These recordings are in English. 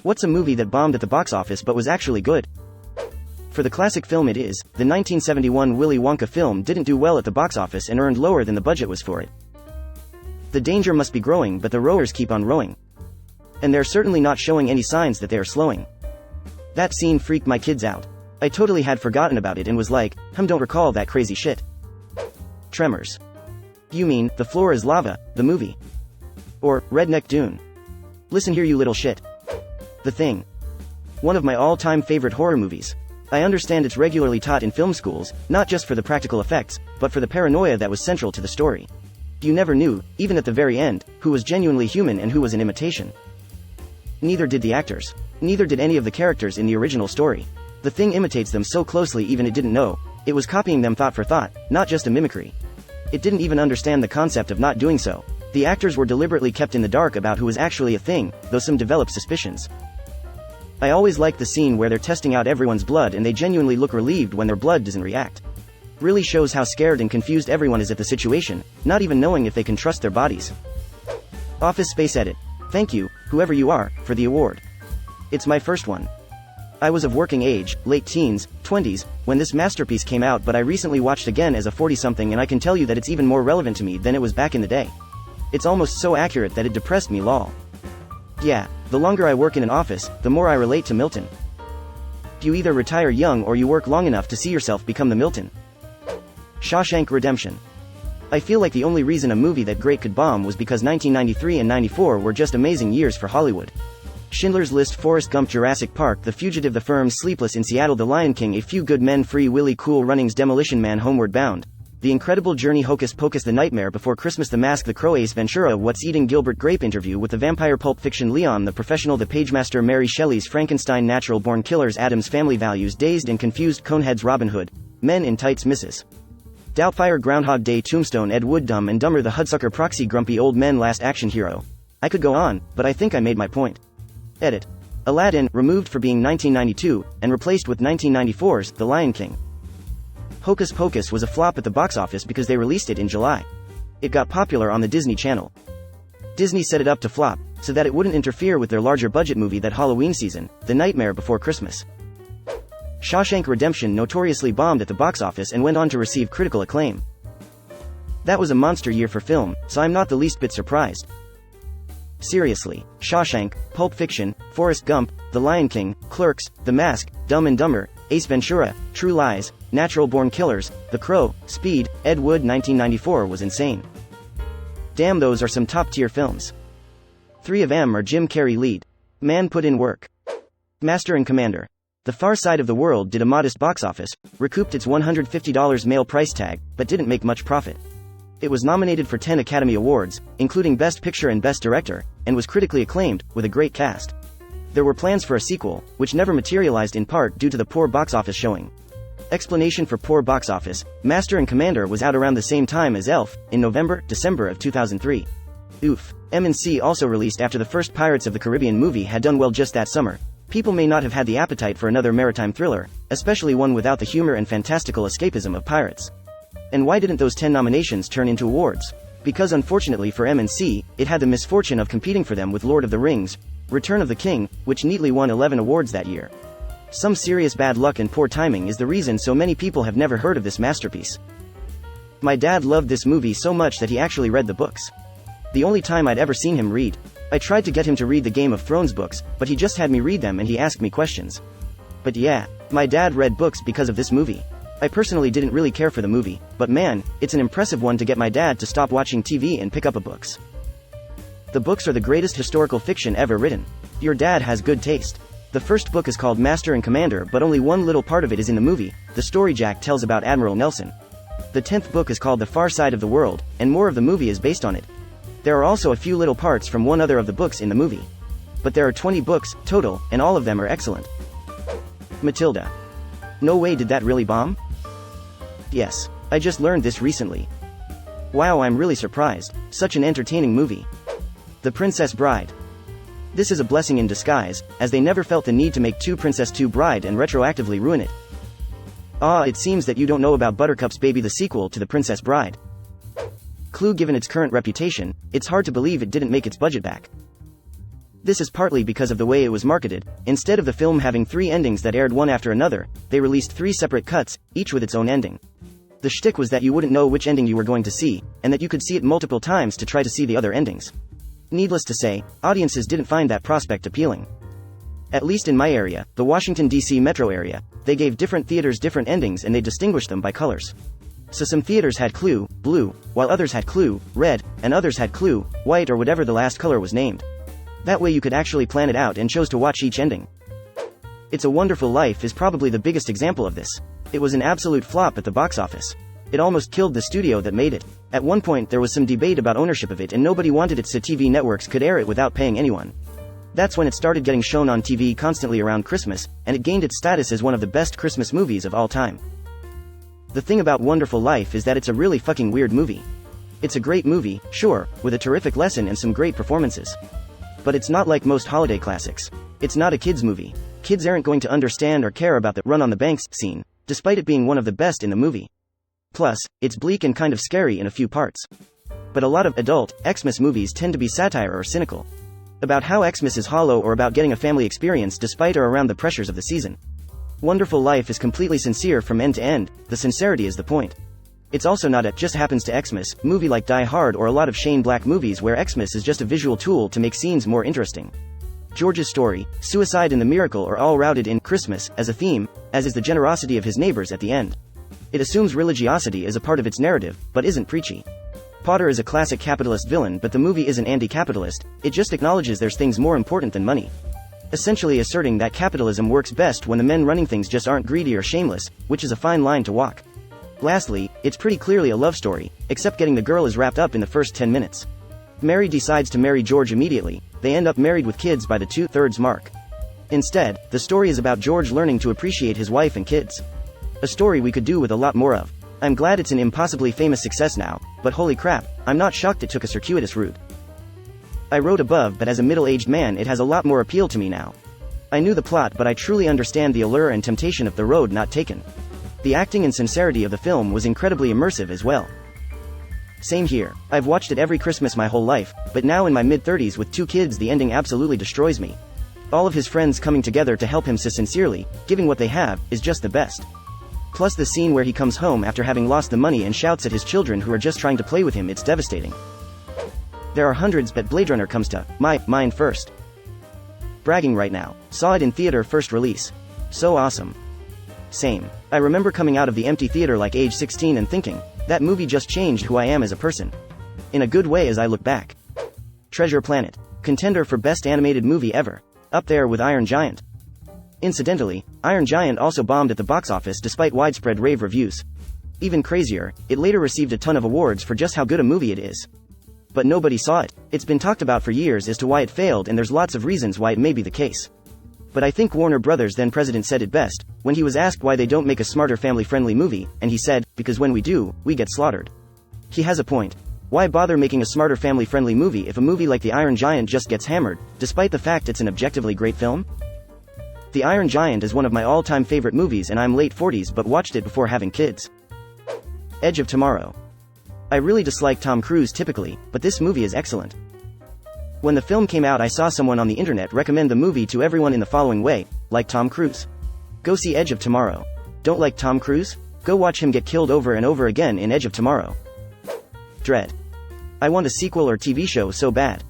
What's a movie that bombed at the box office but was actually good? For the classic film it is, the 1971 Willy Wonka film didn't do well at the box office and earned lower than the budget was for it. The danger must be growing, but the rowers keep on rowing. And they're certainly not showing any signs that they are slowing. That scene freaked my kids out. I totally had forgotten about it and was like, don't recall that crazy shit. Tremors. You mean, The Floor is Lava, the movie? Or, Redneck Dune? Listen here, you little shit. The Thing. One of my all-time favorite horror movies. I understand it's regularly taught in film schools, not just for the practical effects, but for the paranoia that was central to the story. You never knew, even at the very end, who was genuinely human and who was an imitation. Neither did the actors. Neither did any of the characters in the original story. The Thing imitates them so closely even it didn't know. It was copying them thought for thought, not just a mimicry. It didn't even understand the concept of not doing so. The actors were deliberately kept in the dark about who was actually a thing, though some developed suspicions. I always like the scene where they're testing out everyone's blood and they genuinely look relieved when their blood doesn't react. Really shows how scared and confused everyone is at the situation, not even knowing if they can trust their bodies. Office Space Edit. Thank you, whoever you are, for the award. It's my first one. I was of working age, late teens, 20s, when this masterpiece came out, but I recently watched again as a 40-something and I can tell you that it's even more relevant to me than it was back in the day. It's almost so accurate that it depressed me lol. Yeah, the longer I work in an office, the more I relate to Milton. You either retire young or you work long enough to see yourself become the Milton. Shawshank Redemption. I feel like the only reason a movie that great could bomb was because 1993 and 94 were just amazing years for Hollywood. Schindler's List, Forrest Gump, Jurassic Park, The Fugitive, The Firm, Sleepless in Seattle, The Lion King, A Few Good Men, Free Willy, Cool Runnings, Demolition Man, Homeward Bound, The Incredible Journey, Hocus Pocus, The Nightmare Before Christmas, The Mask, The Crow, Ace Ventura, What's Eating Gilbert Grape, Interview with the Vampire, Pulp Fiction, Leon, The Professional, The Pagemaster, Mary Shelley's Frankenstein, Natural Born Killers, Addams Family Values, Dazed and Confused, Coneheads, Robin Hood, Men in Tights, Mrs. Doubtfire, Groundhog Day, Tombstone, Ed Wood, Dumb and Dumber, The Hudsucker Proxy, Grumpy Old Men, Last Action Hero. I could go on, but I think I made my point. Edit. Aladdin, removed for being 1992, and replaced with 1994's The Lion King. Hocus Pocus was a flop at the box office because they released it in July. It got popular on the Disney Channel. Disney set it up to flop, so that it wouldn't interfere with their larger budget movie that Halloween season, The Nightmare Before Christmas. Shawshank Redemption notoriously bombed at the box office and went on to receive critical acclaim. That was a monster year for film, so I'm not the least bit surprised. Seriously, Shawshank, Pulp Fiction, Forrest Gump, The Lion King, Clerks, The Mask, Dumb and Dumber, Ace Ventura, True Lies, Natural Born Killers, The Crow, Speed, Ed Wood. 1994 was insane. Damn, those are some top-tier films. 3 of them are Jim Carrey lead. Man put in work. Master and Commander. The Far Side of the World did a modest box office, recouped its $150 male price tag, but didn't make much profit. It was nominated for 10 Academy Awards, including Best Picture and Best Director, and was critically acclaimed, with a great cast. There were plans for a sequel, which never materialized in part due to the poor box office showing. Explanation for poor box office: Master and Commander was out around the same time as Elf, in November-December of 2003. Oof. M&C also released after the first Pirates of the Caribbean movie had done well just that summer. People may not have had the appetite for another maritime thriller, especially one without the humor and fantastical escapism of pirates. And why didn't those 10 nominations turn into awards? Because unfortunately for M&C, it had the misfortune of competing for them with Lord of the Rings, Return of the King, which neatly won 11 awards that year. Some serious bad luck and poor timing is the reason so many people have never heard of this masterpiece. My dad loved this movie so much that he actually read the books. The only time I'd ever seen him read. I tried to get him to read the Game of Thrones books, but he just had me read them and he asked me questions. But yeah, my dad read books because of this movie. I personally didn't really care for the movie, but man, it's an impressive one to get my dad to stop watching TV and pick up a books. The books are the greatest historical fiction ever written. Your dad has good taste. The first book is called Master and Commander, but only one little part of it is in the movie. The story Jack tells about Admiral Nelson. The 10th book is called The Far Side of the World, and more of the movie is based on it. There are also a few little parts from one other of the books in the movie. But there are 20 books, total, and all of them are excellent. Matilda. No way, did that really bomb? Yes. I just learned this recently. Wow, I'm really surprised. Such an entertaining movie. The Princess Bride. This is a blessing in disguise, as they never felt the need to make 2 Princess 2 Bride and retroactively ruin it. It seems that you don't know about Buttercup's Baby, the sequel to The Princess Bride. Clue: given its current reputation, it's hard to believe it didn't make its budget back. This is partly because of the way it was marketed. Instead of the film having 3 endings that aired one after another, they released 3 separate cuts, each with its own ending. The shtick was that you wouldn't know which ending you were going to see, and that you could see it multiple times to try to see the other endings. Needless to say, audiences didn't find that prospect appealing. At least in my area, the Washington, D.C. metro area, they gave different theaters different endings and they distinguished them by colors. So some theaters had Clue, blue, while others had Clue, red, and others had Clue, white or whatever the last color was named. That way you could actually plan it out and chose to watch each ending. It's a Wonderful Life is probably the biggest example of this. It was an absolute flop at the box office. It almost killed the studio that made it. At one point there was some debate about ownership of it and nobody wanted it so TV networks could air it without paying anyone. That's when it started getting shown on TV constantly around Christmas, and it gained its status as one of the best Christmas movies of all time. The thing about Wonderful Life is that it's a really fucking weird movie. It's a great movie, sure, with a terrific lesson and some great performances. But it's not like most holiday classics. It's not a kids movie. Kids aren't going to understand or care about the run on the banks scene, despite it being one of the best in the movie. Plus, it's bleak and kind of scary in a few parts. But a lot of adult, Xmas movies tend to be satire or cynical. About how Xmas is hollow or about getting a family experience despite or around the pressures of the season. Wonderful Life is completely sincere from end to end, the sincerity is the point. It's also not a just happens to Xmas movie like Die Hard or a lot of Shane Black movies where Xmas is just a visual tool to make scenes more interesting. George's story, suicide and the miracle are all routed in Christmas as a theme, as is the generosity of his neighbors at the end. It assumes religiosity as a part of its narrative, but isn't preachy. Potter is a classic capitalist villain, but the movie isn't anti-capitalist, it just acknowledges there's things more important than money. Essentially asserting that capitalism works best when the men running things just aren't greedy or shameless, which is a fine line to walk. Lastly, it's pretty clearly a love story, except getting the girl is wrapped up in the first 10 minutes. Mary decides to marry George immediately, they end up married with kids by the 2/3 mark. Instead, the story is about George learning to appreciate his wife and kids. A story we could do with a lot more of. I'm glad it's an impossibly famous success now, but holy crap, I'm not shocked it took a circuitous route. I wrote above, but as a middle-aged man it has a lot more appeal to me now. I knew the plot, but I truly understand the allure and temptation of the road not taken. The acting and sincerity of the film was incredibly immersive as well. Same here, I've watched it every Christmas my whole life, but now in my mid-30s with 2 kids the ending absolutely destroys me. All of his friends coming together to help him so sincerely, giving what they have, is just the best. Plus the scene where he comes home after having lost the money and shouts at his children who are just trying to play with him, it's devastating. There are hundreds, but Blade Runner comes to mind first. Bragging right now. Saw it in theater first release. So awesome. Same. I remember coming out of the empty theater like age 16 and thinking, that movie just changed who I am as a person. In a good way as I look back. Treasure Planet. Contender for best animated movie ever. Up there with Iron Giant. Incidentally, Iron Giant also bombed at the box office despite widespread rave reviews. Even crazier, it later received a ton of awards for just how good a movie it is. But nobody saw it. It's been talked about for years as to why it failed, and there's lots of reasons why it may be the case. But I think Warner Brothers then president said it best, when he was asked why they don't make a smarter family-friendly movie, and he said, because when we do, we get slaughtered. He has a point. Why bother making a smarter family-friendly movie if a movie like The Iron Giant just gets hammered, despite the fact it's an objectively great film? The Iron Giant is one of my all-time favorite movies, and I'm late 40s but watched it before having kids. Edge of Tomorrow. I really dislike Tom Cruise typically, but this movie is excellent. When the film came out I saw someone on the internet recommend the movie to everyone in the following way, like Tom Cruise. Go see Edge of Tomorrow. Don't like Tom Cruise? Go watch him get killed over and over again in Edge of Tomorrow. Dread. I want a sequel or TV show so bad.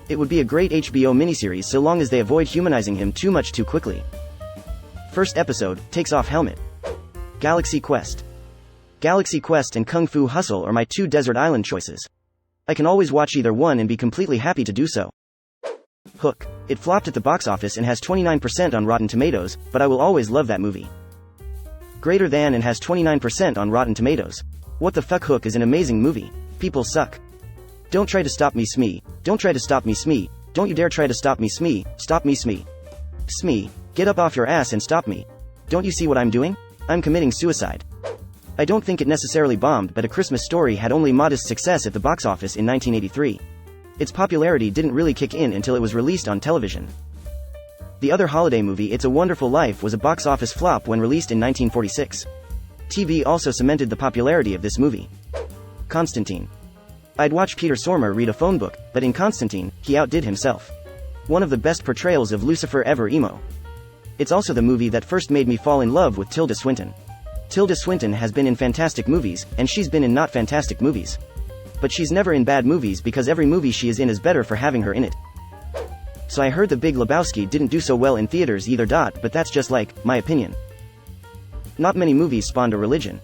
It would be a great HBO miniseries so long as they avoid humanizing him too much too quickly. First episode, takes off helmet. Galaxy Quest. Galaxy Quest and Kung Fu Hustle are my 2 desert island choices. I can always watch either one and be completely happy to do so. Hook. It flopped at the box office and has 29% on Rotten Tomatoes, but I will always love that movie. Greater Than and has 29% on Rotten Tomatoes. What the fuck, Hook is an amazing movie. People suck. Don't try to stop me, Smee. Don't try to stop me, Smee. Don't you dare try to stop me, Smee. Stop me, Smee. Smee, get up off your ass and stop me. Don't you see what I'm doing? I'm committing suicide. I don't think it necessarily bombed, but A Christmas Story had only modest success at the box office in 1983. Its popularity didn't really kick in until it was released on television. The other holiday movie, It's a Wonderful Life, was a box office flop when released in 1946. TV also cemented the popularity of this movie. Constantine. I'd watch Peter Stormare read a phone book, but in Constantine, he outdid himself. One of the best portrayals of Lucifer ever emo. It's also the movie that first made me fall in love with Tilda Swinton. Tilda Swinton has been in fantastic movies, and she's been in not fantastic movies. But she's never in bad movies because every movie she is in is better for having her in it. So I heard The Big Lebowski didn't do so well in theaters either. But that's just like, my opinion. Not many movies spawned a religion.